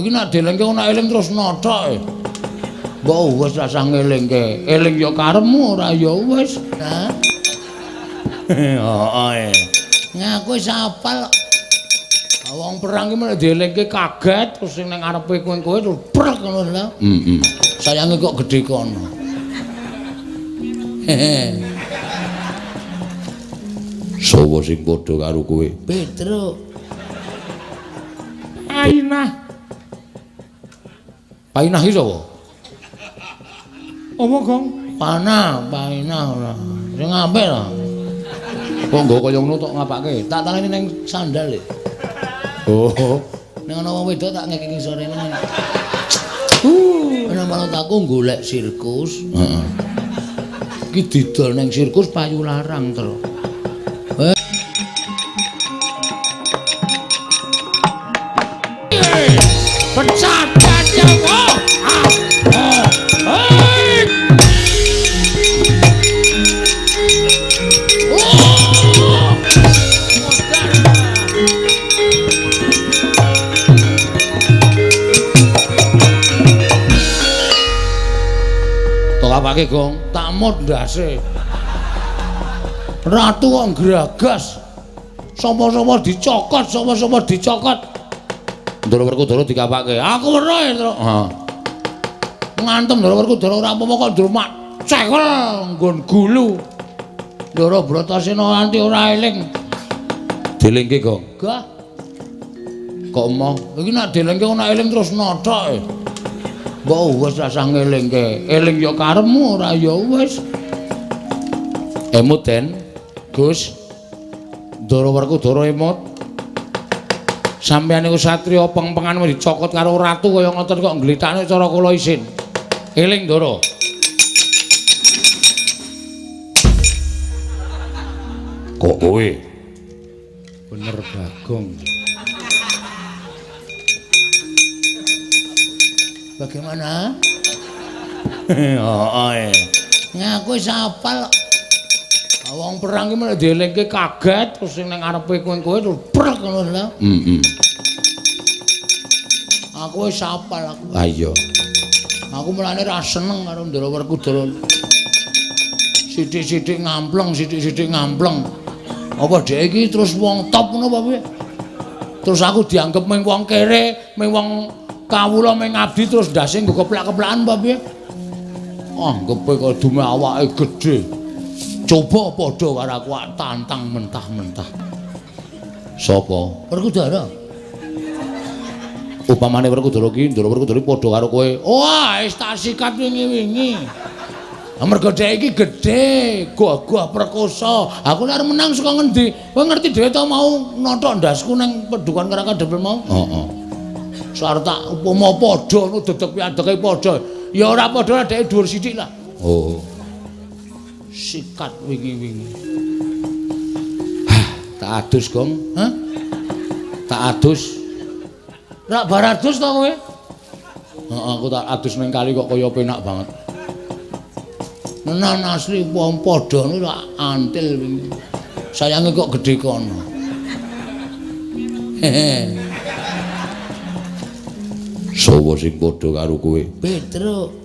iki nek delengke ora eling terus nothok. Mbok wis rasah ngelingke. Eling ya karepmu ora ya wis. Ha. Heeh. Ngaku wis apal. Wong perang ki mek delengke kaget terus sing ning ngarepe kowe terus brek ngono lho. Heeh. Sayange kok gedhe kono. Sopo sing padha karo kowe? Petruk. Painah. Painah iki sapa? Apa, Gong? Painah ora. Sing apik lho. Kok nggo kaya ngono tok ngapake? Tak tangani ning sandal e. Oh. Ning ana wong wedok tak ngekeki sore ning. Ana manut aku golek sirkus. Heeh. Iki didol ning sirkus payu larang, Tru. Pecah nyawa. Apake, Gong? Tak mod ndase. Ratu kok gragas. Sapa-sapa dicokot, sapa-sapa dicokot. Ndara Werkudara dikapake. Aku weruh, Tru. Heeh. Ngantem Ndara Werkudara ora apa-apa kok ndur mak cekel nggon gulu. Ndara Bratasena nganti ora eling. Delengke, Gong. Gah. Kok emoh? Iki nek delengke ora eling terus nothok. Mbok wis rasah ngelingke. Eling ya karepmu ora ya wis. Emut Den, Gus. Ndara Werkudara emut. Sampeyan niku satriya peng-pengan dicokot karo ratu kaya ngoten kok ngglitakne cara kula isin. Eling, Ndara. Kok kowe? Bener, Bagong. Bagaimana? Heeh. Ngaku wis apal. Wong perang ki mek delengke kaget terus sing ning ngarepe kowe terus brek ngono lho. Heeh. Aku wis apal aku. Ha iya. Aku mulane ra seneng karo Ndara Werkudara. Sithik-sithik ngampleng, sithik-sithik ngampleng. Apa dhek iki terus wong top ngono apa piye? Terus aku dianggep mung wong kere, mung wong kawula mung ngabdi terus ndase nggo keplak-keplakan apa piye? Anggepe kok dume awake gedhe. Coba padha karo aku tantang mentah-mentah. Sapa? Werkudara. Upamane Werkudara ki, Ndara Werkudara padha karo kowe. Wah, wis tak sikat wingi-wingi. Amarga dhek iki gedhe, gagah perkosa. Aku nek arep menang saka ngendi? Kowe ngerti dhewe to mau nothok ndasku ning Padukan Karakadepel mau? Heeh. Sarta upama padha ngono dedeg piadeke padha. Ya ora padha dhek dhuwur sithik lah. Oh. Sikat wingi-wingi. Tak adus, Gong. Hah? Tak adus. Rak bar adus to kowe? Heeh, aku tak adus ning kali kok kaya penak banget. Menan asli wong padha niku tak antil wingi. Sayange kok gedhe kono. Sopo sing padha karo kowe? Petruk.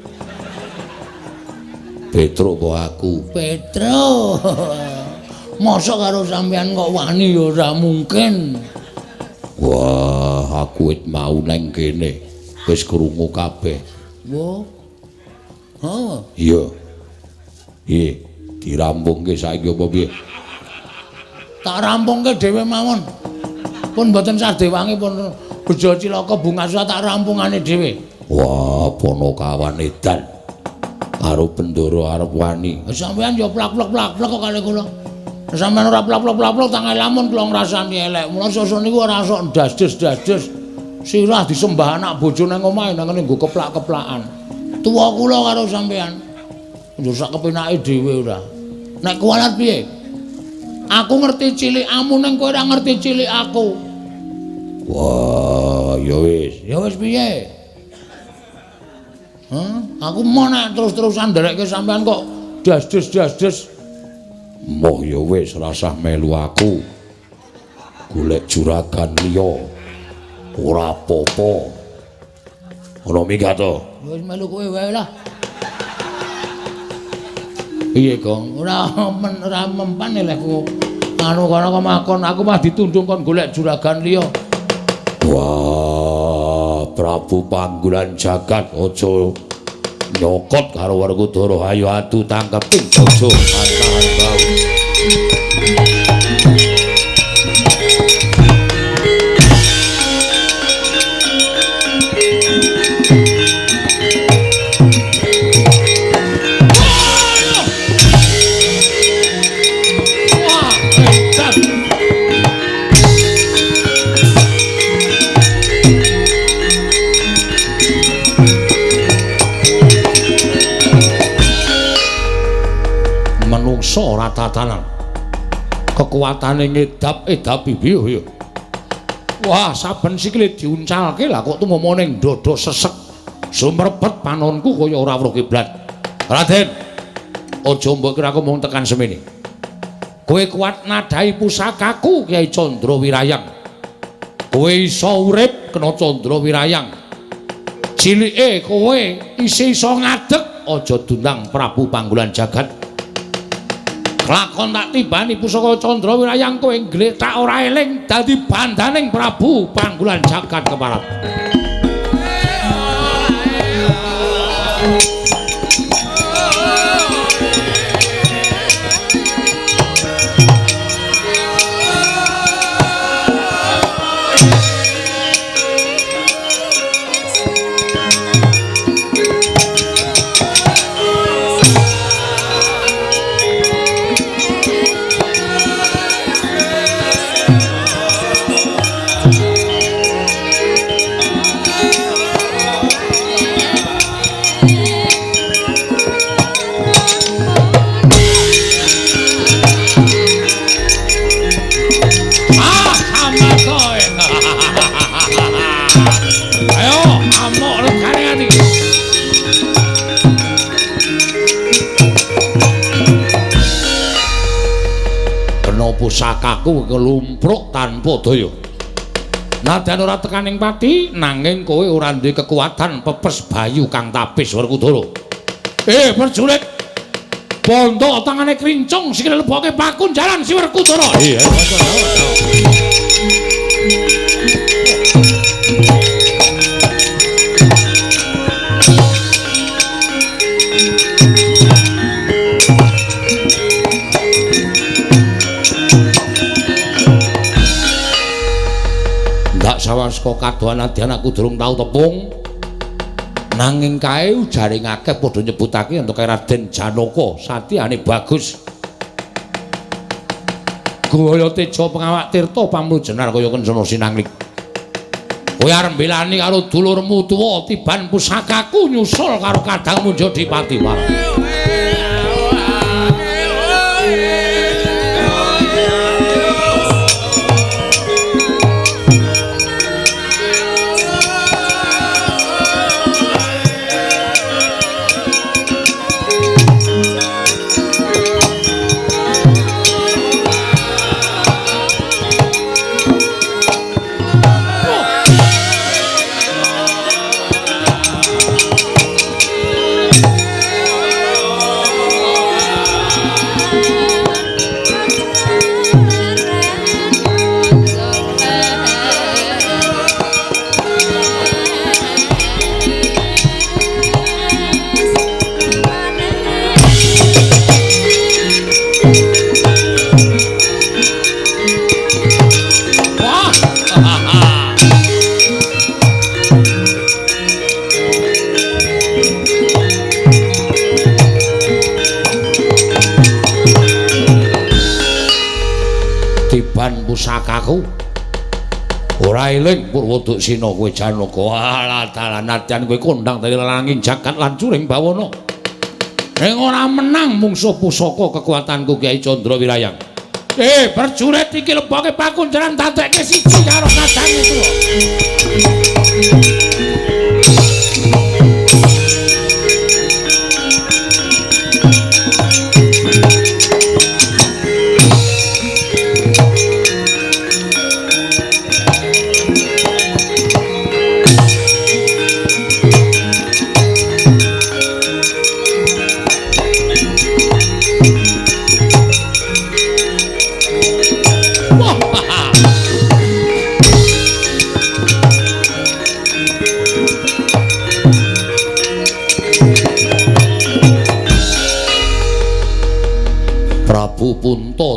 Petruk apa aku? Petruk. Mosok karo sampean kok wani ya ora mungkin. Wah, aku wit mau nang kene. Wis krungu kabeh. Wo. Ha. Iya. Piye? Dirampungke saiki apa piye? Tak rampungke dhewe mawon. Pun mboten sadewangi pun bejo cilaka bungasua tak rampungane dhewe. Wah, Panakawan edan. Karo Bendara arep wani. Sampeyan ya plak-plak-plak kok kali kula. Sampeyan ora plak-plak-plak tak ngelamun kula ngrasani elek. Mula sosok niku ora sok dasdes-dasdes. Sirah disembah anak bojone nang omahe nang ngene nggo keplak-keplakan. Tuwa kula karo sampeyan. Njur sak kepenake dhewe ora. Nek kuwalat piye? Aku ngerti cilikamu ning kowe ora ngerti cilik aku. Wah, ya wis. Ya wis piye? Aku mau nek terus-terusan nderekke sampean kok dasdes-dasdes. Moh ya wis rasah melu aku. Golek juragan liya. Ora apa-apa. Ana minggat to. Wis melu kowe wae lah. Piye, Gong? Ora mempan lek aku anu kono kok makon aku mah ditundung kon golek juragan liya. Wah, Prabu Panggulan Jagat aja nyokot karo Werkudara. Ayo adu tangkeping aja antahan bau. Menungsa ora tatanan kekuatane ngedap-edapi piye. Wah, saben sikile diuncalke lah kok tumomo ning dada sesek sumrebet panonku kaya ora weruh kiblat. Raden, aja mbok kira aku mung tekan semene. Kowe kuat nadai pusakaku Kyai Candrawirayang. Kowe iso urip kena Candrawirayang. Cilike kowe isih iso ngadeg aja dundang Prabu Panggulan Jagat. Lakon tak tibani pusaka Candrawirayang kowe ngletak ora eling dadi bandaning Prabu Panggulan Jagat keparat. Pusakaku kelumpruk tanpa daya. Nadyan ora tekaning pati nanging kowe ora duwe kekuatan pepes bayu kang tapis Werkudara. Prajurit. Bondo tangane krincung sikile leboke pakun jalan si Werkudara. Iya. Sawaska kadohan nadyan aku durung tau tepung nanging kae ujaring akeh padha nyebutake entuk Raden Janaka satyane bagus. Gaya teja pengawak tirta pamrujenar kaya kencana sinanglik. Kowe arep mbelani karo dulurmu tuwa tiban pusakaku nyusul karo kadangmu Jodipati Warna. Pusakaku ora eling Purwodaksina kowe Janaka. Alah dalan nadyan kowe kondang dari langing jagat lan curing bawana. Ing ora menang mungsuh pusaka kekuatanku Kyai Candrawirayang. Prajurit iki leboke pakunjaran dadekke siji karo kadang itu.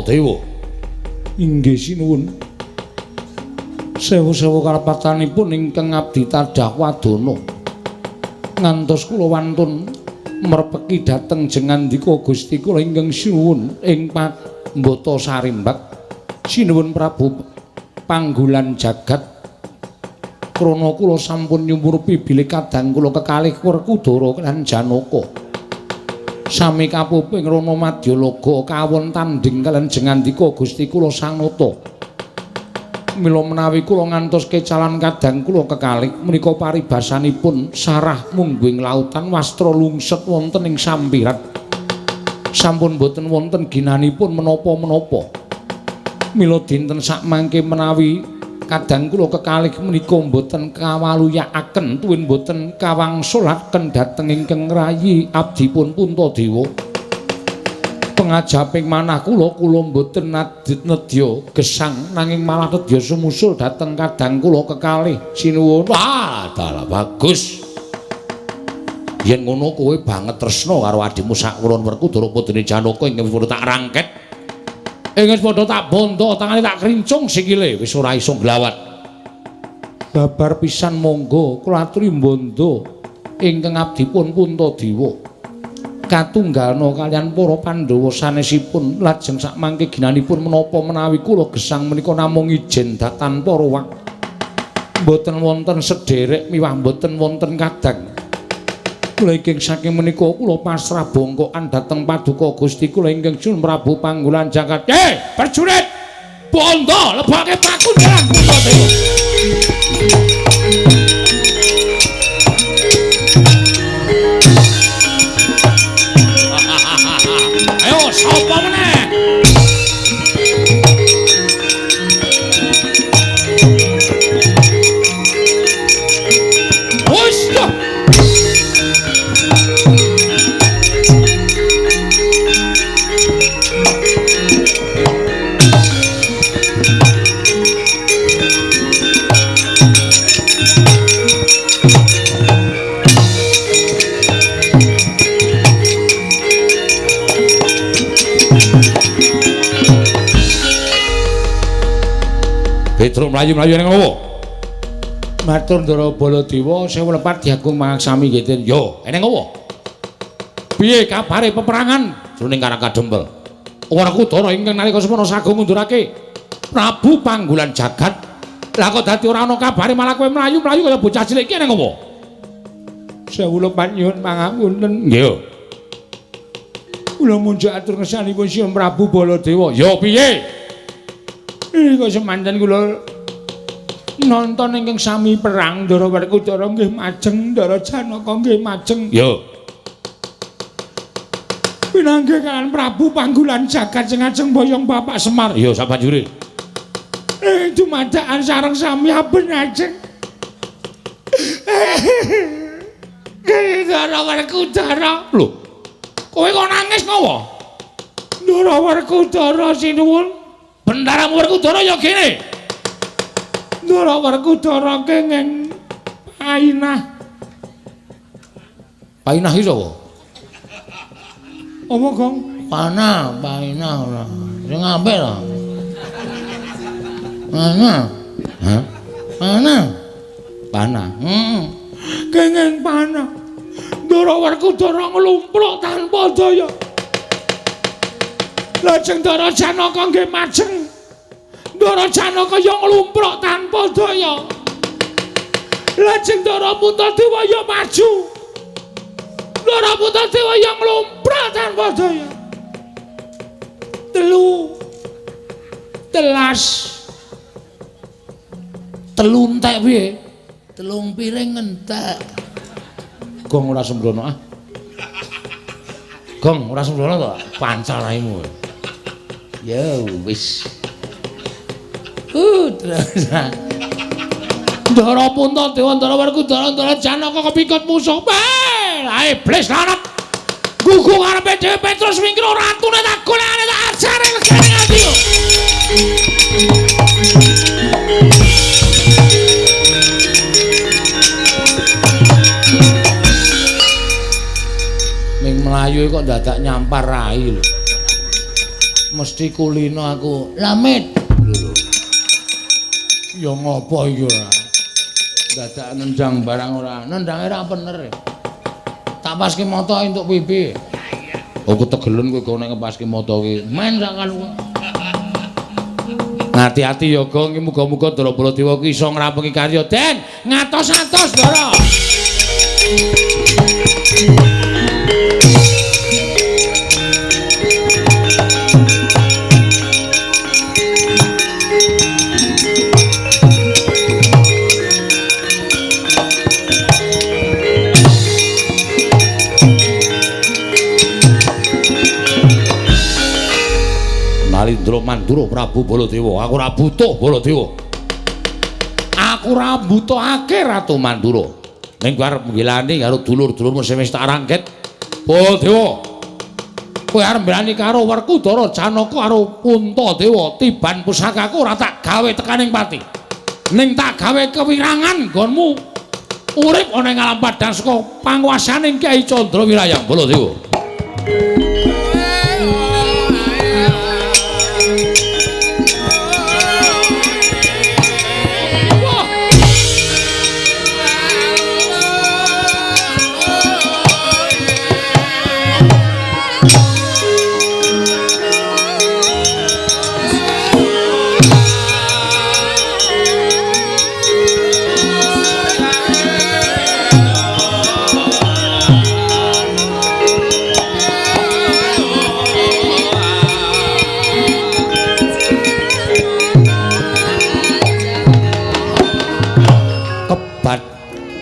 Puntadewa. Inggih sinuwun. Sewu-sewu kalepatanipun ingkang abdi tadah wadana. Ngantos kula wantun merpeki dhateng jengandika Gusti kula ingkang sinuwun ing Pambata Sarimbak. Sinuwun Prabu Panggulan Jagat. Krana kula sampun nyumurupi bilih kadang kula kekalih Werkudara lan Janaka. Sami kapuping Rana Madyalaga kawon tanding kaliyan jengandika Gusti kula Sanata. Mila menawi kula ngantos kecalan kadang kula kekalih menika paribasanipun sarah mungguing lautan wastra lungset wonten ing sampirat. Sampun boten wonten ginanipun menapa-menapa. Mila dinten sakmangke menawi kadang kula kekalih menika boten kawaluyakaken tuwin boten kawangsulaken dhateng ingkang rayi abdipun Puntadewa. Pengajaping manah kula boten nedya gesang nanging malah nedya sumusul dhateng kadang kula kekalih sinuwun. Wah, dalah bagus. Yen ngono kowe banget tresna karo adimu Sakulon Werkudara putune Janaka ing wis tak rangket. Ingis padha tak bondo, tangane tak krincung sikile, wis ora iso glawat. Babar pisan monggo kula aturi bondo ingkang abdipun Puntadewa. Katunggalna kaliyan para Pandhawa sanesipun lajeng sakmangke ginanipun menapa menawi kula gesang menika namung ijen datan para wak. Mboten wonten sederek miwah mboten wonten kadang. Kula ingkang saking menika kula pasrah bongkokan dhateng paduka Gusti kula ingkang Sun Prabu Panggulan Jagat. Prajurit! Bondo lebake pakunjaran Puntadewa. Ayo sapa meneh? Wis to. Petro mlayu-mlayu ning ngopo? Matur Ndara Baladewa sewu lepat diagung mangaksami nggih. Yo, eneng ngopo? Piye kabare peperangan jroning Karangkadempel? Werkudara ingkang nalika semana sagung ngundurake Prabu Panggulan Jagat. Lah kok dadi ora ana kabare malah kowe mlayu-mlayu kaya bocah cilik iki eneng ngopo? Sewu lepat nyuwun pangapunten. Nggih. Kula munjuk atur ngersanipun Sri Prabu Baladewa. Yo piye? Kok semanten kula nonton ingkang sami perang Ndara Werkudara nggih majeng, Ndara Janaka nggih majeng. Yo. Pinanggih kaliyan Prabu Panggulan Jagat sing ajeng boyong Bapak Semar. Yo sabanjure. Dumadakan sareng sami aben ajeng. Ndara Werkudara. Lho. Kowe kok nangis ngopo? Ndara Werkudara sinuwun. Bendara Werkudara ya kene. Ndara Werkudara kenging painah. Painah iki sapa? Apa, Gong? Painah ora. Sing apik lho. Panah. Hah? Panah. Kenging panah. Ndara Werkudara nglumpluk tanpa daya. Lajeng Ndara Janaka nggih majeng. Ndara Janaka ya nglumpruk tanpa daya. Lajeng Ndara Puntadewa ya maju. Ndara Puntadewa ya nglumpruk tanpa daya. 13 Entek piye? 3 piring entek. Gong ora sembrono ah. Gong ora sembrono to, pancal raimu. Ya wis. Terus. Ndara Puntadewa, Ndara Werkudara, Ndara Janaka kepikut musuh. Ae iblis lanat. Gugu ngarepe dhewe Petrus Wingkira ratune tak golekane tak ajare legane ati yo. Ming mlayu kok dadak nyampar rai lho. mesti kulino aku. Lamit. Ya ngopo iki ora? Dadak nendang barang ora. Nendange ra bener. Tak paske mata entuk pipi. Oh ketegelen kowe nek ngepaske mata ki. Men sakan kowe. Ngati-ati ya, Gong, muga-muga Ndara Baladewa ki iso ngrampungi karya. Den, ngatos-atos, Ndara. Nalindra Mandura Prabu Baladewa, aku ora butuh Baladewa. Aku ora butuhake Ratu Mandura. Ning kowe arep nggilani karo dulur-dulurmu sing wis tak rangket. Baladewa. Kowe arep mbelani karo Werkudara, Janaka karo Puntadewa, tiban pusakaku ora tak gawe tekaning pati. Ning tak gawe kewirangan nggonmu urip ana ing alam padhang saka panguwasaning Kyai Candrawirayang Baladewa.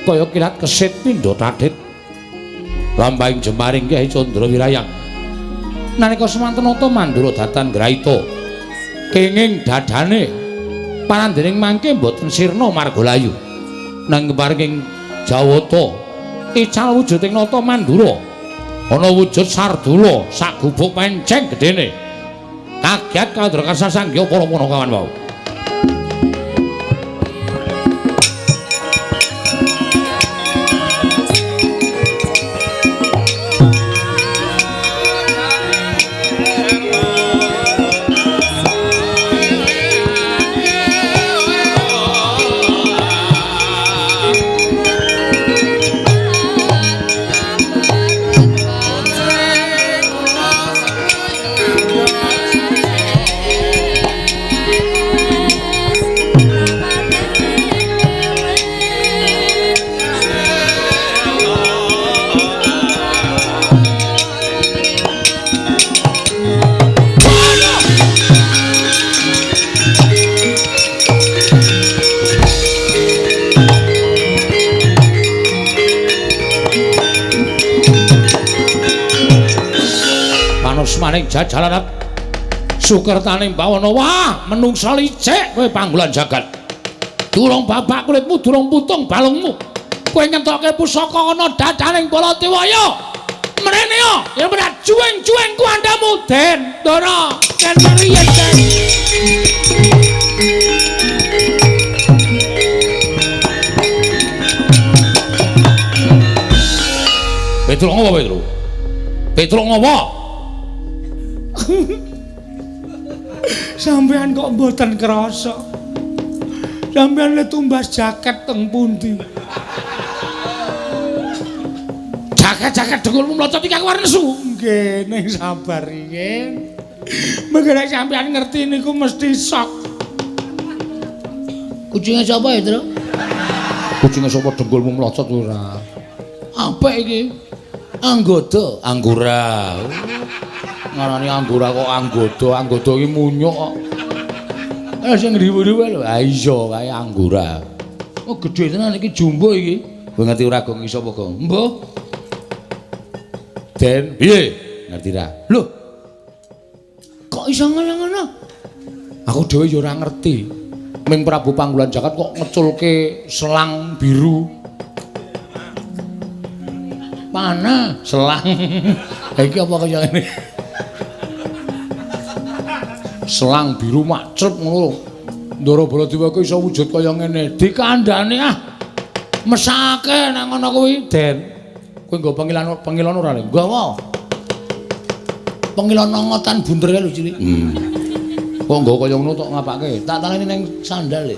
Kaya kilat kesit pindha tadhit lambahing jemaring Kyai Candrawirayang nalika semanten Nata Mandura datan ngraita kenging dadane panandhening mangke boten sirna margalayu nang keparing Jawata ical wujuding Nata Mandura ana wujud sardula sak gubuk penceng gedene kagiat kandra kasasangya para punakawan wau. Maning jajalan sukertaning bawana wah menungsa licik kowe panggolan jagat durung babak kulitmu durung putung balungmu kowe ngentokke pusaka ana dadaning Baladewa ya mrene ya yen ora juweng-juweng ku andamu Den Ndara ken riyen Den Petro ngopo Petro Petro ngopo sampean kok mboten krasa sampean le tumbas jaket teng pundi jaket dengkulmu mlocot iki aku arep nesu nggih ning sabar iki mengko sampean ngerti niku mesti sok kucinge sapa ya Tru kucinge sapa dengkulmu mlocot ora apik iki anggoda anggora ngarani anggora kok anggoda iki munyuk kok. Lah sing ngriwu-riwu lho. Ha iya kae anggora. Oh gedhe tenan iki jumbo iki. Kowe ngerti ora Gong iso apa Gong? Mbah. Den, piye? Ngerti ra? Lho. Kok iso ngono-ngono? Aku dhewe ya ora ngerti. Ming Prabu Panggolan Jagat kok ngeculke selang biru. Mana? Selang. Iki apa kaya ngene? Selang biru macrep ngono. Ndara Baladewa ku iso wujud kaya ngene. Dikandhani mesake nang ngono kuwi, Den. Kowe nggo pengilan ora le? Nggawa. Pengilana ngotan bunder kae lho cilik. Kok nggo kaya ngono tok ngapake? Tak tangani ning sandal e.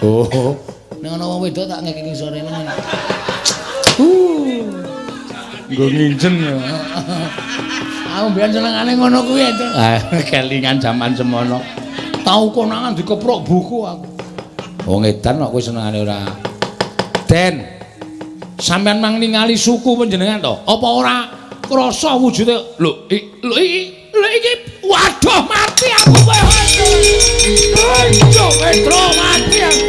Oh. Ning ana wong wedok tak ngeki sore ning. Nggo nginjen ya. Aku mbiyen senengane ngono kuwi to. Kelingan jaman semono. Tau konangan dikeprok buku aku. Wong edan kok kowe senengane ora. Den. Sampeyan mang ningali suku panjenengan to? Apa ora krasa wujude? Lho iki waduh mati aku kowe. Ayo Petro mati aku.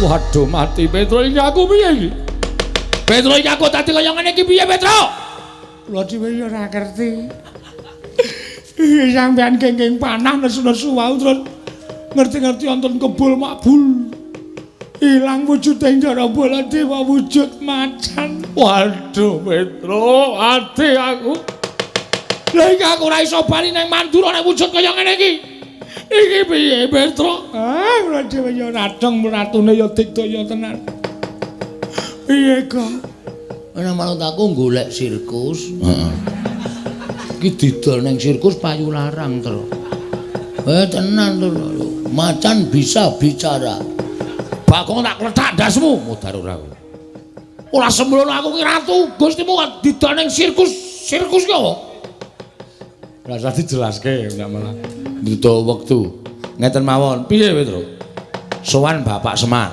Waduh mati Petro iki aku piye iki? Petro iki aku dadi kaya ngene iki piye Petro? Kula dhewe ya ora ngerti. Sampeyan kenging panah nesu-nesu wae terus ngerti-ngerti wonten kebul makbul. Ilang wujud ing Ndara Baladewa wujud macan. Waduh Petro, ati aku. Lah iki aku ora iso bali nang Mandura nek wujud kaya ngene iki. Iki piye Petro? Kula dhewe ya radong ratune ya digdaya tenan. Piye kok? Ana manut aku golek sirkus. Heeh. Iki didol ning sirkus payu larang, Tru. Tenan lho. Macan bisa bicara. Bagong tak kletak ndasmu, mudhar ora. Ora sembrono aku ki ratu, Gustimu didol ning sirkus ki apa? Ora usah dijelaske, ndak malah. Butuh wektu. Ngeten mawon. Piye, Petro? Sowan Bapak Semar.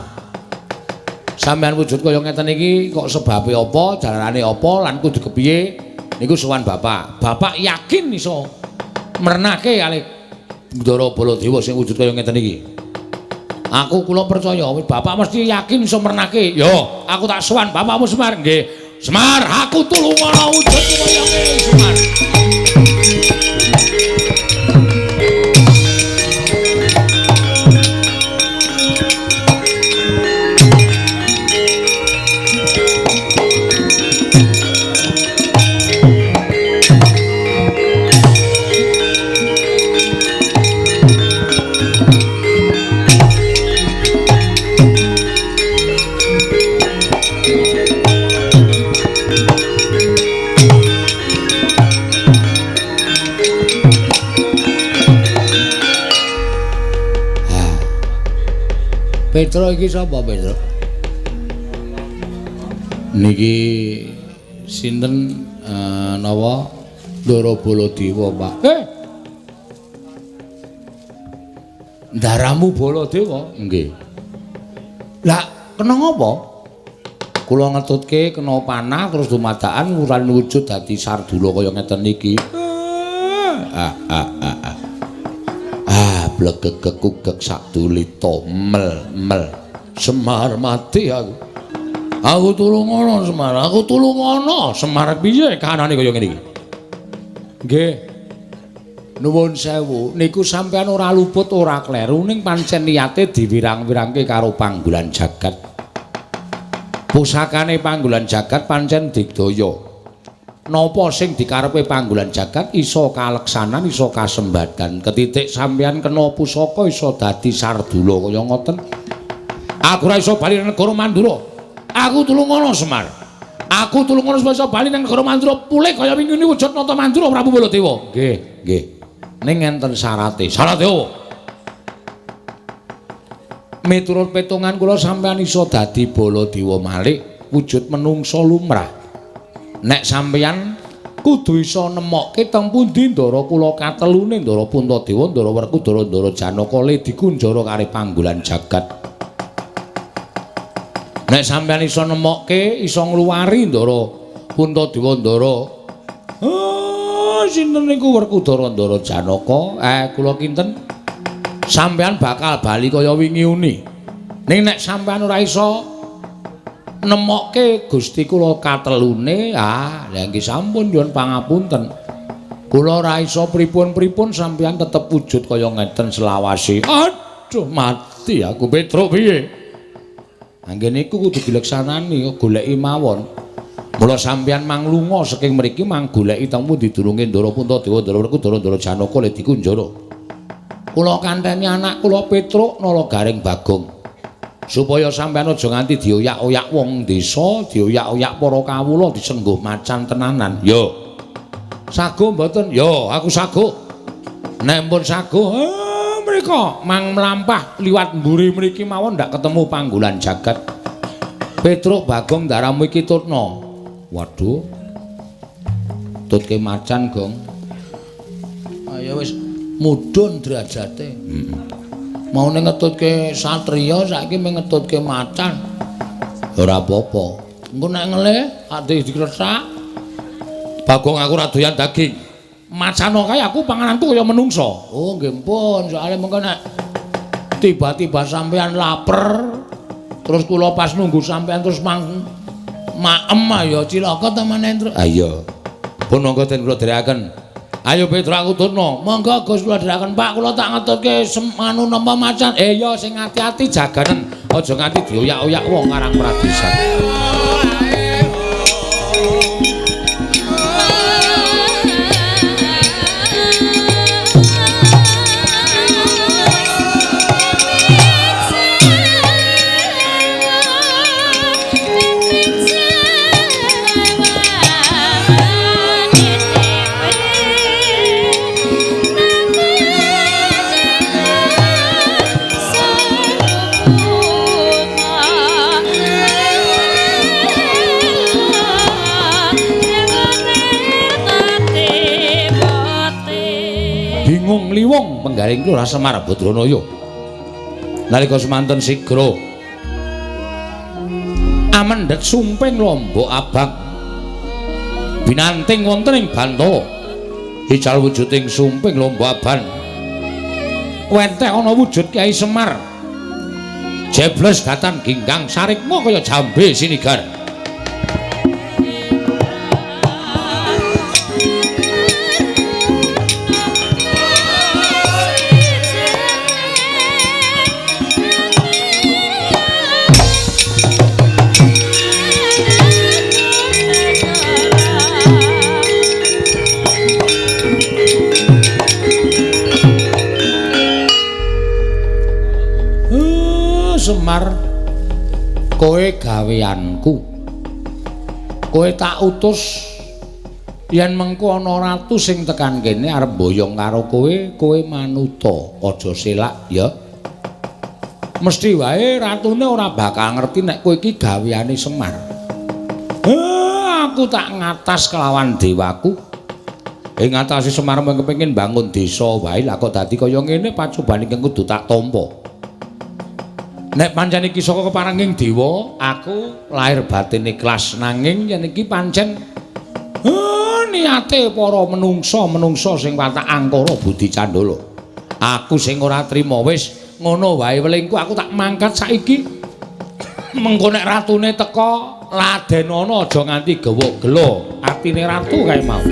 Sampeyan wujud kaya ngeten iki kok sebabe apa, jalanane apa lan kudu kepiye? Niku sowan Bapak. Bapak yakin iso mrenake kalih Ndara Baladewa sing wujud kaya ngeten iki. Aku kula percaya Bapak mesti yakin iso mrenake. Yo, aku tak sowan Bapakmu Semar. Nggih. Semar, aku tulung ana wujud kaya ngene, Semar. Petro iki sapa Petro? Niki sinten napa Ndara Baladewa, Pak. Ndaramu Baladewa? Nggih. Lah kena ngapa? Kula ngetutke kena panah terus dumadakan wuran wujud dadi Sardula kaya ngeten niki. Blegegek sadulita mel Semar mati aku. Aku tulung ana Semar, aku tulung ana. Semar piye kanane kaya ngene iki? Nggih. Nuwun sewu, niku sampean ora luput ora kleru ning pancen niyate diwirang-wirangke karo Panggolan Jagat. Pusakane Panggolan Jagat pancen digdaya. Napa sing dikarepe Panggolan Jagat iso kaleksanan, iso kasembadan. Ketitik sampeyan kena pusaka iso dadi Sardula kaya ngoten. Aku ora iso bali nang negara Mandura. Aku tulung ana Semar. Aku tulung ana iso bali nang negara Mandura pulih kaya wingi wujud nata Mandura Prabu Baladewa. Nggih, nggih. Ning enten syarate. Syarate apa? Miturut petungan kula sampeyan iso dadi Baladewa malih wujud menungsa lumrah. Nek sampeyan kudu iso nemokke teng pundi Ndara kula katelune Ndara Puntadewa, Ndara Werkudara, Ndara Janaka le dikunjara karo Panggolan Jagat. Nek sampeyan iso nemokke iso ngluwari Ndara Puntadewa, Ndara sinten niku Werkudara, Ndara Janaka, kula kinten sampeyan bakal bali kaya wingi uni. Ning nek sampeyan ora iso nemokke Gusti kula katelune, lha nggih sampun nyuwun pangapunten. Kula ora iso pripun-pripun sampeyan tetep wujud kaya ngeten selawase. Aduh mati aku Petro piye? Anggen niku kudu dileksanani goleki mawon. Mula sampeyan mang lunga saking mriki mang goleki teng pundi durunge Ndara Puntadewa, Ndara Werkudara, Ndara Janaka le dikunjara. Kula kanteni anak kula Petro Nalagaring Bagong. supaya sampeyan aja nganti dioyak-oyak wong desa, dioyak-oyak para kawula disengguh macan tenanan. Yo. Sago mboten? Yo, aku sago. Nek pun sago, mriko mang mlampah liwat mburi mriki mawon ndak ketemu panggolan jagat. Petruk Bagong daramu iki tutno. Waduh. Tutke macan, Gong. Ayo wis mudhun derajate. Mau ngetutke satriya saiki ngetutke macan. Ora apa-apa. Engko nek ngelih ati dikresak. Bagong aku ora doyan daging. Macan kae aku pangananku kaya menungso. Oh nggih pun, soalé mengko nek tiba-tiba sampean lapar terus kula pas nunggu sampean terus maem ya cilaka temene terus. Ayo. Pun monggo ten kula dherekaken. Ayo Petro aku turno. Monggo Gus kula dherekaken Pak, kula tak ngetutke anu napa macan. Ya sing ati-ati jaganen. Aja nganti dioyak-oyak wong Karang Pradesan. Liwong penggaring Lurah Semar Badranaya nalika semanten sigra amendhet sumping Lombok Abang binanting wonten ing Bantala ical wujuding sumping Lombok Abang wenteh ana wujud Kyai Semar jebles datan ginggang sarikma kaya jambe sinigar. Semar kowe gaweanku kowe tak utus yen mengko ana ratu sing tekan kene arep boyong karo kowe manuta aja selak ya mesti wae ratune ora bakal ngerti nek kowe iki gaweane Semar. Aku tak ngatas kelawan dewaku ing ngatasi Semar kepengin bangun desa wae lah kok dadi kaya ngene pacobane kudu tak tampa. Nek pancen iki saka keparenging dewa, aku lahir batin ikhlas nanging yen iki pancen niate para menungsa sing watak angkara budi candala. Aku sing ora trima wis ngono wae welingku aku tak mangkat saiki. Mengko nek ratune teka ladenana aja nganti gawa gelo atine ratu kae mau.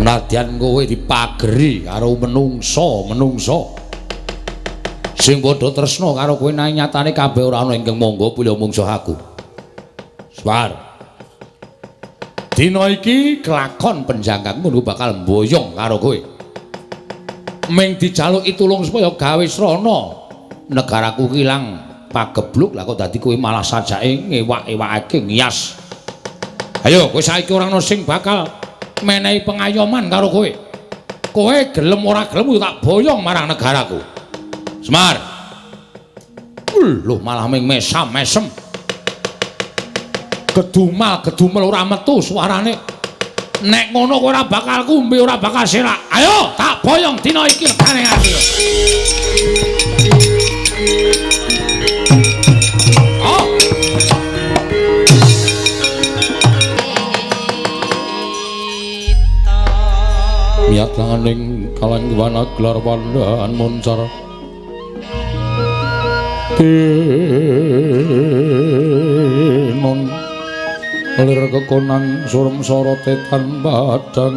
Nadyan kowe dipageri karo menungsa sing padha tresna karo kowe nang nyatane kabeh ora ana ingkang monggo pulya mungsuh aku. Swar. Dina iki kelakon penjangkangmu bakal mboyong karo kowe. Ming dijaluki tulung supaya gawe srana negaraku kilang pagebluk lah kok dadi kowe malah sajake ngewak-ewakake ngias. Ayo kowe saiki ora ana sing bakal menehi pengayoman karo kowe. Kowe gelem ora gelem tak boyong marang negaraku. Semar. Lho malah ming mesam-mesem. Gedumel ora metu suarane. Nek ngono kowe ora bakal kumbe, ora bakal selak. Ayo tak boyong dina iki regane ati. Oh. niat langaning kalanggawan gelar pandaan moncar tinon lir kekonang surem sorotetan badang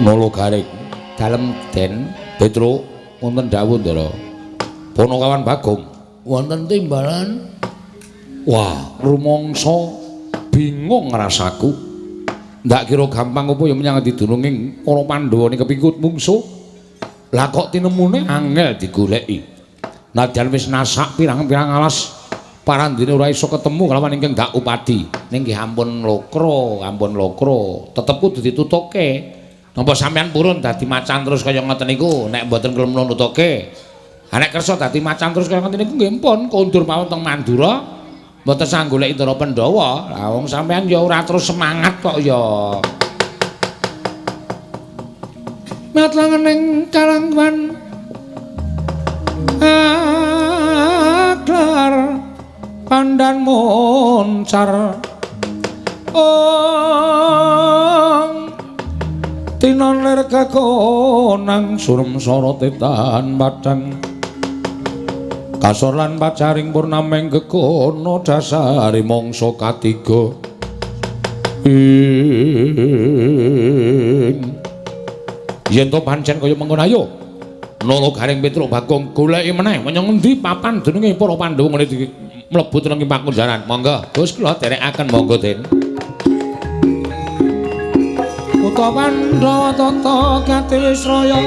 Nolo garing dalem den Petro wonten dawuh Ndara Ponokawan Bagong wonten timbalan. wah rumangsa bingung rasaku ndak kira gampang apa ya menyang didununging para Pandhawa ning kepingkut mungsuh lah kok tinemune angel digoleki nadyan wis nasak pirang-pirang alas parandene ora iso ketemu kelawan ingkang Dak Upadi ning nggih ampun lokro tetep kudu ditutuke. Napa sampean purun dadi macan terus kaya ngoten niku nek mboten kelem nutuke. Nek kersa dadi macan terus kaya ngoten niku nggih pun kondur mawon teng Mandura mboten sang goleki Ndara Pandhawa. Lah wong sampean ya ora terus semangat kok ya. Matlangening kalangwan aklar pandan moncar tinon lir kakonang surem sorotetan badang kasor lan pacaring purnameng gekono dasari mangsa katiga yen to pancen kaya mengkono ayo Nolo garing Petruk Bagong goleki meneh menyang endi papan jenenge para Pandhawa ngene iki mlebu teng pakunjaran monggo Gus kula derekaken monggo Den Uta Pandhawa tata Gatisraya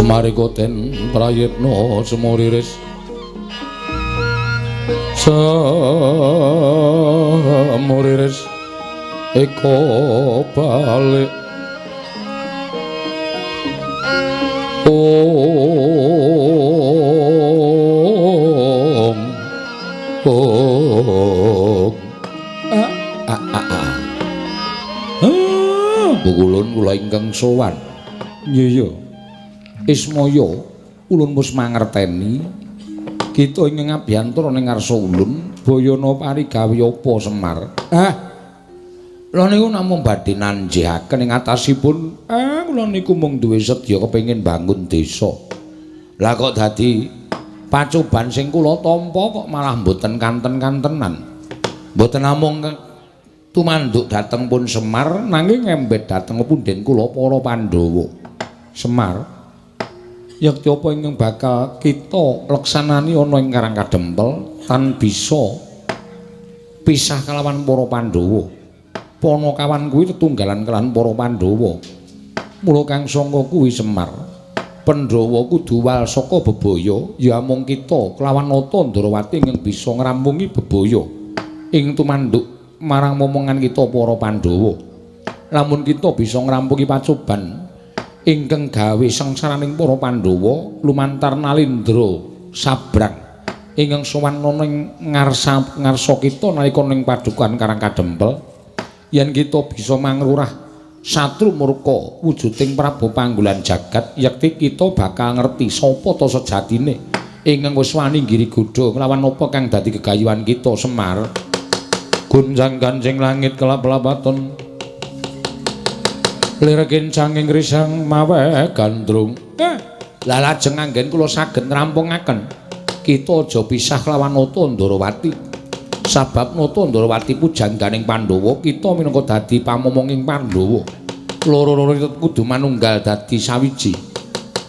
Marikoten prayitna semuriris semuriris eko balik Bukulun kula ingkang sowan. Iya. Ismaya ulun wis mangerteni kita ing ngabiyantara ning ngarsa ulun bayana parigawe apa Semar. Lha niku namung badhe nanjihaken ing atasipun. Kula niku mung duwe sedya kepengin bangun desa. Lah kok dadi pacoban sing kula tampa kok malah mboten kanten-kantenan. Mboten namung tumanduk dhateng pun Semar nanging ngembet dhateng punden kula para Pandhawa. Semar yakti apa ingkang bakal kita leksanani ana ing Karang Kadempel tan bisa pisah kalawan para Pandhawa. Panakawan kuwi tetunggalan kelawan para Pandhawa. Mula kang sangka kuwi Semar, Pandhawa kudu wal saka bebaya ya mung kita kelawan Nata Ndarawati ingkang bisa ngrampungi bebaya ing tumanduk marang momongan kita para Pandhawa. Lamun kita bisa ngrampungi pacoban ingkang gawe sengsaraning para Pandhawa lumantar Nalindra Sabrang ingkang sowan ana ing ngarsa kita nalika ning padukan Karang Kadempel, yen kita bisa mangrurah satru murka wujuding Prabu Panggolan Jagat, yakti kita bakal ngerti sapa ta sejatine ingkang wis wani nggirigodha kelawan apa kang dadi gegayuhan kita Semar. Gunjang kancing langit kelap-lapaton lirgin canging risang mawe gandrung. Lah lajeng anggen kula saged ngrampungaken kita aja pisah lawan Nata Ndarawati. Sabab Nata Ndarawati pujangganing Pandhawa, kita minangka dadi pamomonging Pandhawa. Loro-loro kudu manunggal dadi sawiji.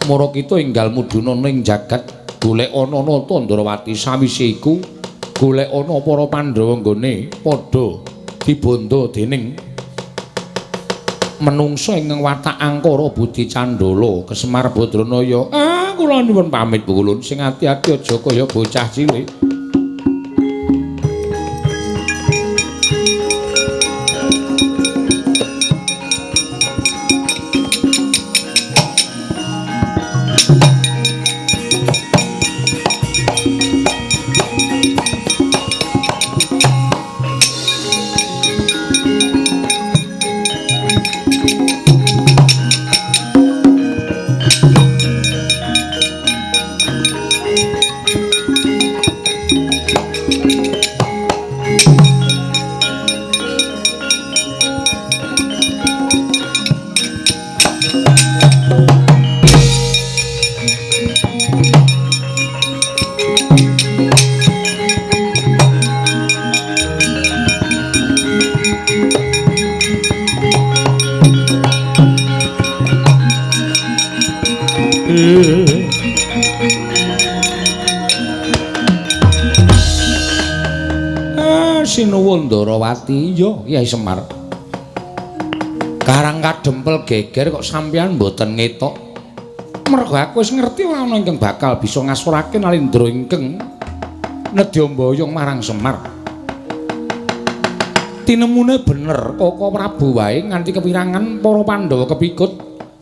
Mara kita enggal mudhuna ning jagat golek ana Nata Ndarawati, sawise iku golek ana para Pandhawa nggone padha dibondo dening menungsa ingkang watak angkara budi candala Kesemar Badranaya. Kula nyuwun pamit Bukulun, sing ati-ati aja kaya bocah cilik. Sinuwun Ndarawati, ya Kyai Semar. Karang Kadempel geger kok sampeyan mboten ngetok. Mergo aku wis ngerti ora ana ingkang bakal bisa ngasurake Nalindra ingkang nedya mboyong marang Semar. Tinemune bener Koko Prabu wae nganti kepirangan para Pandhawa kepikut.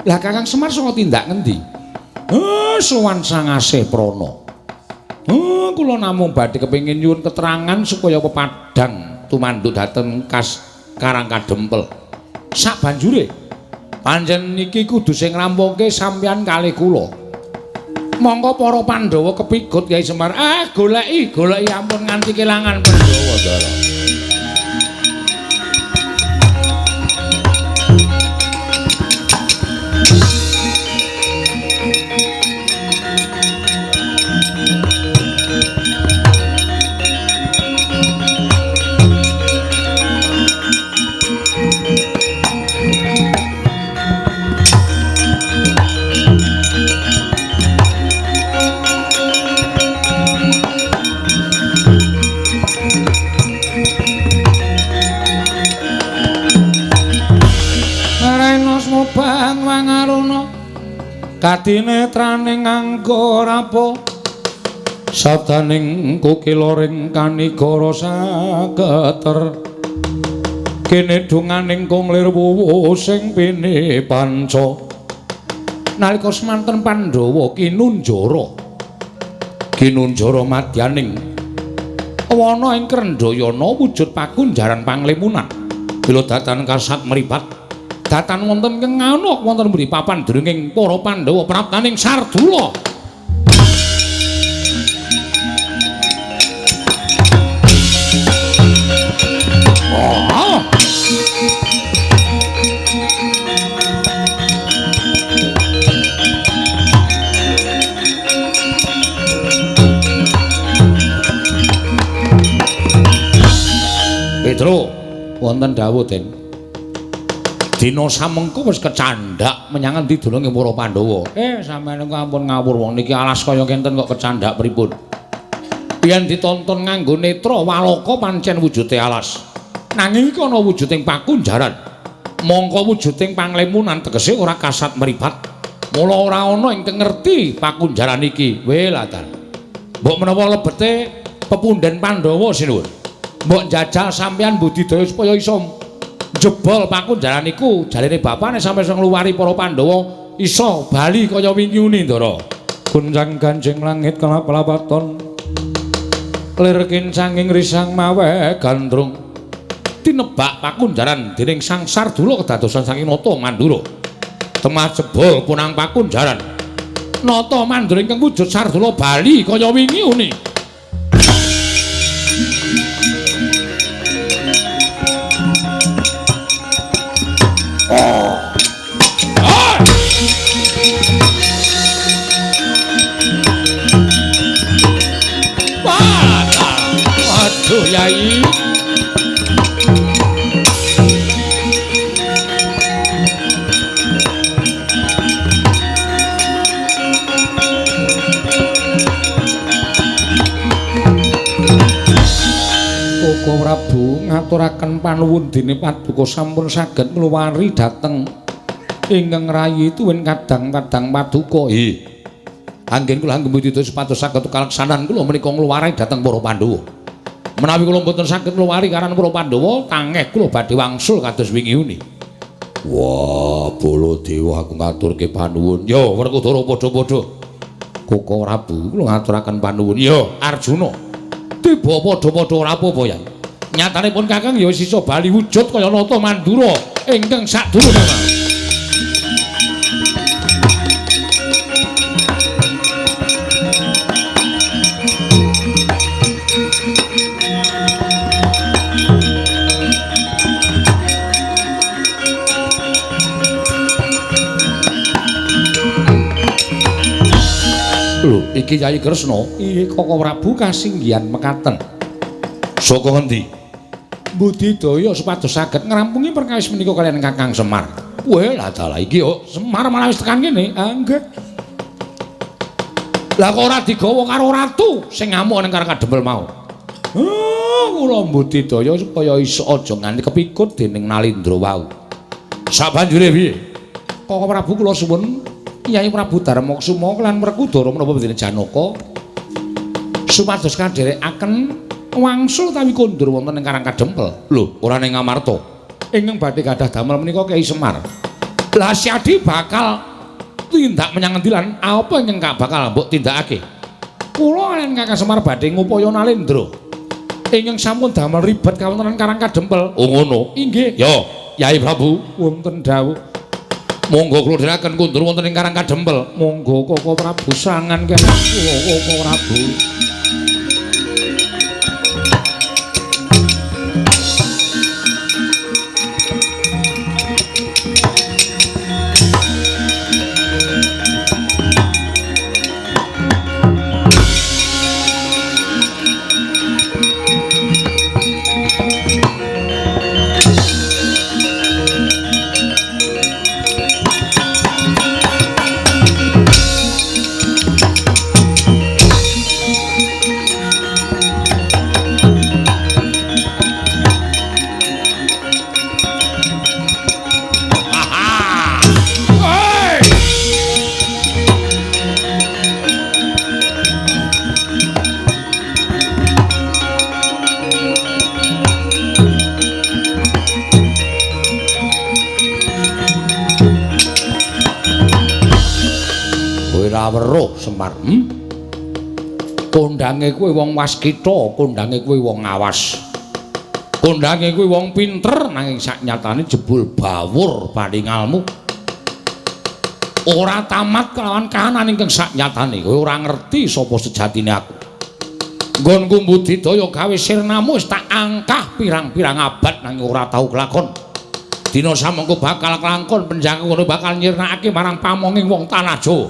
Lah Kakang Semar saka tindak ngendi? Sowan Sangasih Prana. Kula namung badhe kepengin nyuwun keterangan supaya pepadhang tumanduk dhateng Karang Kadempel. Sabanjure panjenengan iki kudu sing ngrampunke sampeyan kalih kula. Monggo para Pandhawa kepikut Kyai Semar. Goleki ampun nganti kelangan Pandhawa Ndara. Kadinetraning nganggo rapo sabdaning kukiloring kanigara sageter kene dunganing kunglir wuwu sing pini panca nalika semanten Pandhawa kinunjara madyaning wana ing Krendayana wujud pakunjaran panglimunan bila datan kasat mripat datan wonten ing ana wonten mburi papan dening para Pandhawa praptaning Sardula. Petro wonten dawuh Den. Dina samengko wis kecandhak menyang endi dununge para Pandhawa. Sampeyan kok ampun ngawur wong niki alas kaya kenten kok kecandhak pripun? Yen ditonton nganggo netra waloka pancen wujude alas. Nanging iki ana wujuding pakunjaran. Mongko wujuding panglimunan tegese ora kasat mripat. Mula ora ana ingkang ngerti pakunjaran iki. Welatan. Mbok menawa lebete pepundhen Pandhawa sinuwun. Mbok njajal sampeyan budidaya supaya iso jebol pakunjaran iku jarene bapane sampe iso ngluwari para Pandhawa iso bali kaya wingi uni Ndara. Gunjang ganjing langit kelap-kelapaton lir kincanging risang mawe gandrung tinebak pakunjaran dening Sang Sardula kedadosan saking Nata Mandura. Temah jebol punang pakunjaran Nata Mandura ingkang wujud Sardula bali kaya wingi uni. Waduh Yai. Koko Prabu ngaturaken panuwun dene Paduka sampun saged ngluwari dhateng ingkang rayi tuwin kadang-kadang Paduka. Anggen kula anggembudidaya supados saged kaleksanan kula menika ngluwari dhateng para Pandhawa. Menawi kula mboten saged ngluwari karan para Pandhawa, tangeh kula badhe wangsul kados wingi uni. Wah, Baladewa aku ngaturke panuwun. Yo, Werkudara padha-padha. Koko Prabu kula ngaturaken panuwun. Yo, Arjuna. Tiba padha-padha ora apa-apa ya. Nyatanipun Kakang ya wis iso bali wujud kaya Nata Mandura ingkang sadurunge. Lho, iki Yai Kresna, iki Koko Prabu kasinggihan mekaten. Saka ngendi? Budidaya supados saged ngrampungi perkawis menika kaliyan Kakang Semar. Wah, lah dalah iki yo Semar malah wis tekan kene. Nggih. Lah kok ora digawa karo ratu sing ngamuk ning Karang Kadempel mau. Kula budidaya supaya iso aja nganti kepikut dening Nalindra wau. Sabanjure piye? Koko Prabu kula suwun Kyai Prabu Darmaksuma lan Werkudara menapa dene Janaka supados kadherekaken wangsul tawi kondur wonten ing Karang Kadempel. Lho, ora ning Ngamarta. Ingkang badhe gadah damel menika Kyai Semar. Lah Syadi bakal tindak menyang endi lan apa ingkang bakal mbok tindakake? Kula lan Kakang Semar badhe ngupaya Nalindra ingkang sampun damel ribet kawontenan Karang Kadempel. Oh ngono. Inggih. Ya, Yai Prabu wonten dawuh. Monggo kula dherekaken kundur wonten ing Karang Kadempel. Monggo Koko Prabu sangan kene Koko Prabu. weruh Semar. Kondange kowe wong waskita, kondange kowe wong awas. Kondange kowe wong pinter nanging saknyatane jebul bawur paningalmu. Ora tamat kelawan kahanan ingkang saknyatane. Kowe ora ngerti sapa sejatine aku. Nggonku budidaya gawe sirnamu wis tak angkah pirang-pirang abad nanging ora tau kelakon. Dina samengko bakal kelakon penjaga kono bakal nyirnakake marang pamonging wong tanah Jawa.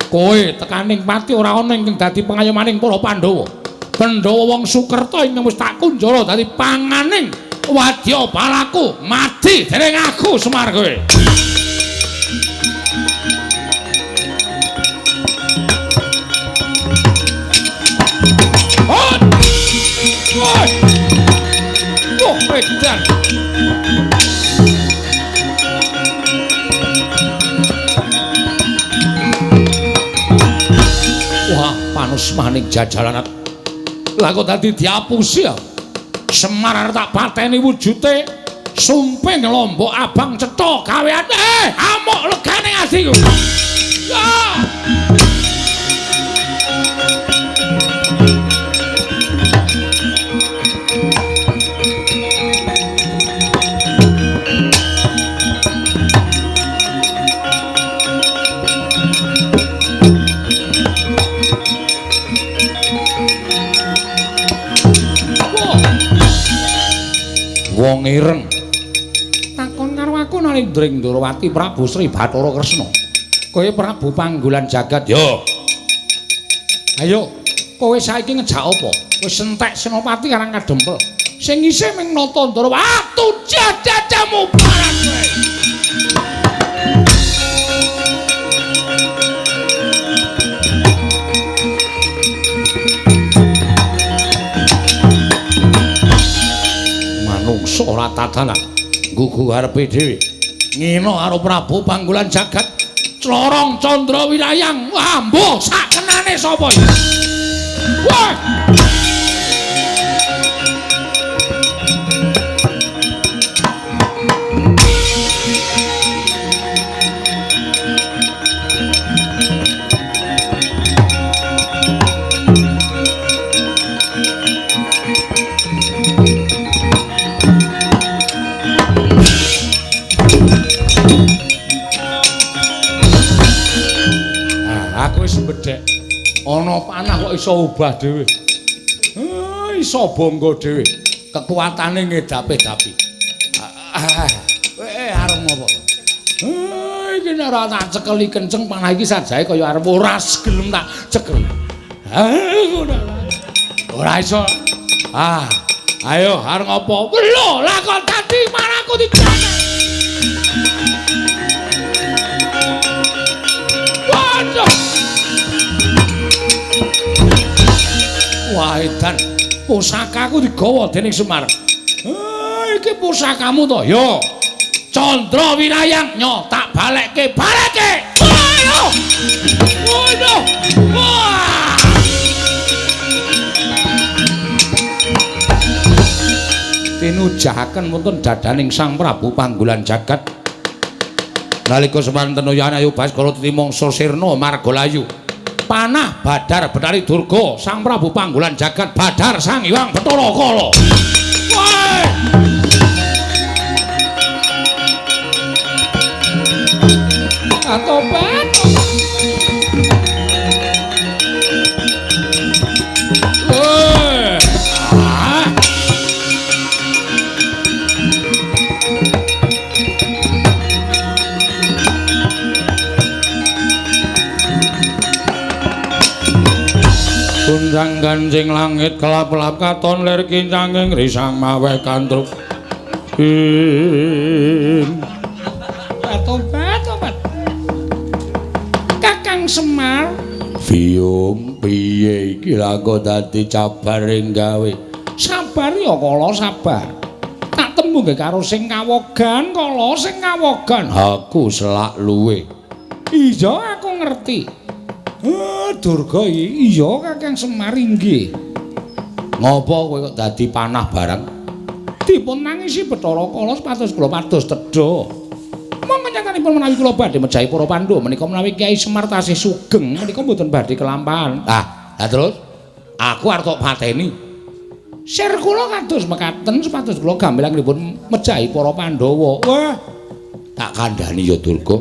Kowe tekaning pati ora ana ingkang dadi pengayomaning para Pandhawa. Pandhawa wong Sukerta ingkang wis tak kunjara dadi panganing wadya balaku mati dening aku Semar kowe. Edan. Wah, panus maning jajalan. Lah kok dadi diapusi ya? Semar tak pateni wujute sumping lombok abang cetha gawean. Amuk legane atiku. Ya. Wong ireng takon karo aku Narendra Ndrawati Prabu Sri Bathara Kresna. Kowe Prabu Panggulan Jagat yo. Ayo, kowe saiki ngejak apa? Wis entek Senopati karang kadempel. Sing isih ming nata Ndrawati. Atuh jajajamu barang kowe. Ora tatanan gugu arepe dhewe ngina karo Prabu Panggulan Jagat Clorong Candra Wirayang. Wah mbuh sakenane sapa iki? Wah bedhek ana panah kok iso ubah dhewe. Iso bangga dhewe. Kekuatane ngedapi-dapi. Arep ngopo? Iki nek ora tak cekeli kenceng panah iki sajae kaya arep ora gelem tak cekel. Ora iso. Ayo arep ngopo? Lho, lah kok tadi marangku dijane. Waduh. Wah edan, pusakaku digawa dening Semar. Iki pusakamu to, yo. Candra Wirayang, nyo tak balekke. Waduh. Wah. Tinujahaken wonten dadaning Sang Prabu Panggulan Jagat. Nalika semanten Ayu Baskara Timangsa Sirna Margalayu. Panah Badar Betari Durga Sang Prabu Panggulan Jagat Badar Sang Hyang Bathara Kala. Wah! Atobat. Kunjang ganjing langit kelap-kelap katon lir kincanging risang maweh kantruk. Tobat. Kakang Semar. Bium piye iki lha kok dadi cabar ing gawe. Sabar ya kala sabar. Tak temu nggih karo sing kawogan kala sing kawogan. Aku selak luwe. Iya aku ngerti. Durga iya Kakang Semar inggih. Ngopo kowe kok dadi panah barang? Dipun nangisi Bathara Kala pados kula pados tedha. Monggo nyatane Sasampunipun menawi kula badhe mejahi para Pandhawa menika menawi Kyai Semar tasih sugeng menika mboten badhe kelampahan. Terus aku arep tok pateni. Sir kula kados mekaten supados kula gambelanipun mejahi para Pandhawa. Wah, Tak kandhani ya Durga.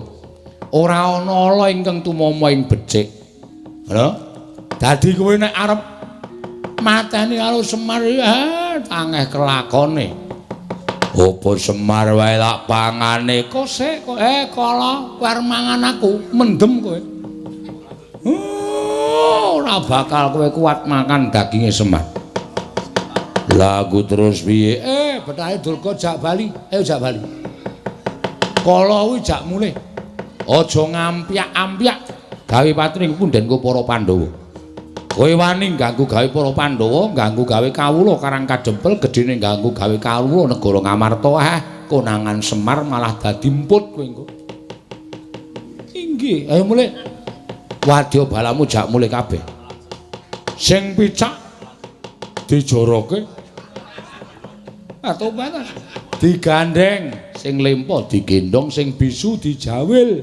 ora ana ala ingkang tumama ing becik. Lho, Dadi kowe nek arep mateni karo Semar tangeh kelakone. apa Semar wae lak pangane Kok sik kok kala war mangan aku mendem kowe. Ora bakal kowe kuat makan daginge Semar. lagu terus piye? Betahe Durga jak bali. Ayo jak bali. Kala kuwi jak mulih. Aja ngampiak-ampiak gawe patring pundhenku para Pandhawa. Kowe wani ganggu gawe para Pandhawa, ganggu gawe kawula Karang Kadempel, gedene ganggu gawe kawula negara Ngamarta. Konangan Semar malah dadi emput kowe engko. Inggih, ayo mulih. Wadya balamu jak mulih kabeh. Sing picak dijoroke. Tobat. Digandeng, sing lempo digendong, sing bisu dijawil.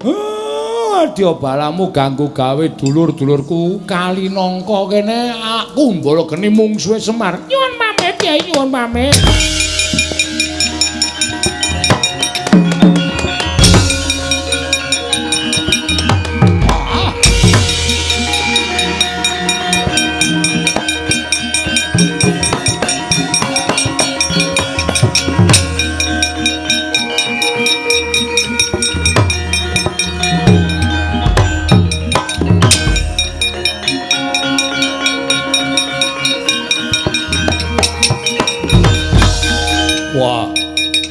Wadya balamu ganggu gawe dulur-dulurku kali nangka kene aku mbala geni mungsuhe Semar. Nyuwun pamit Kyai, nyuwun pamit.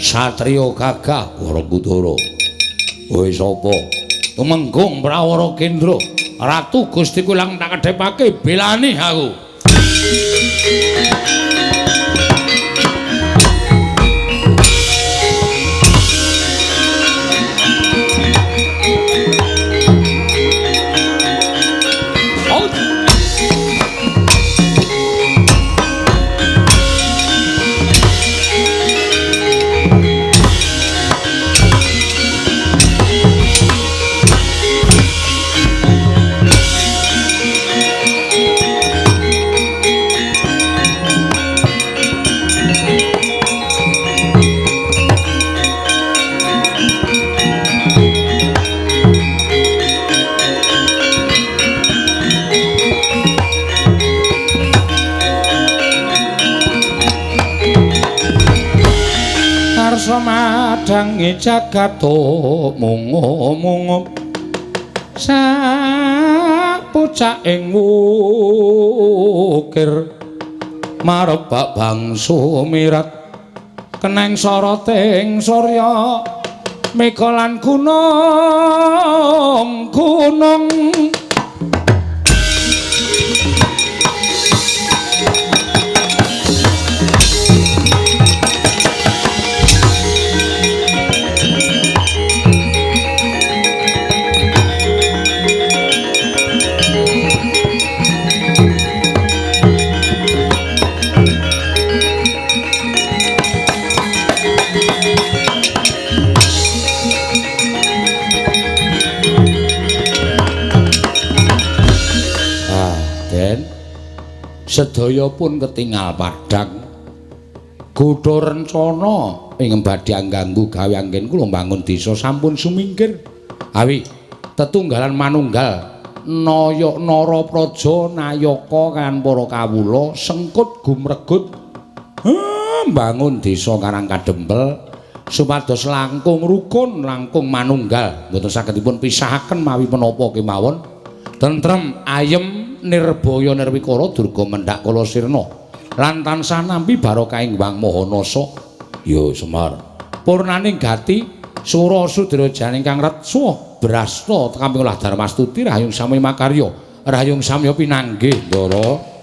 Satriya gagah Warakudara. Kowe sapa? Tumenggung Prawara Kendra. Ratu Gusti Kulang tak kedhepake belani aku. Madangi jagato mungo-mungo sak pucak ing wukir marebak bangsu mirat keneng soroting surya mekalan gunung sedaya pun ketingal padhang. Godha rencana ing badhe angganggu gawe anggen kula mbangun desa sampun sumingkir. Awi tetunggalan manunggal Nara Praja Nayaka kan para kawula sengkut gumregut mbangun desa Karang Kadempel supados langkung rukun, langkung manunggal, mboten saged dipun pisahaken mawi menapa kemawon. Tentrem ayem nirbaya nirwikara durga mendhak kala sirna lan tansah nampi barokahing Wang Mahanasa. Ya Semar purnaning gati sura sudrajane ingkang retsuh brasta kamping olah Darmastuti rahayung sami makarya rahayung samya pinanggih Ndara.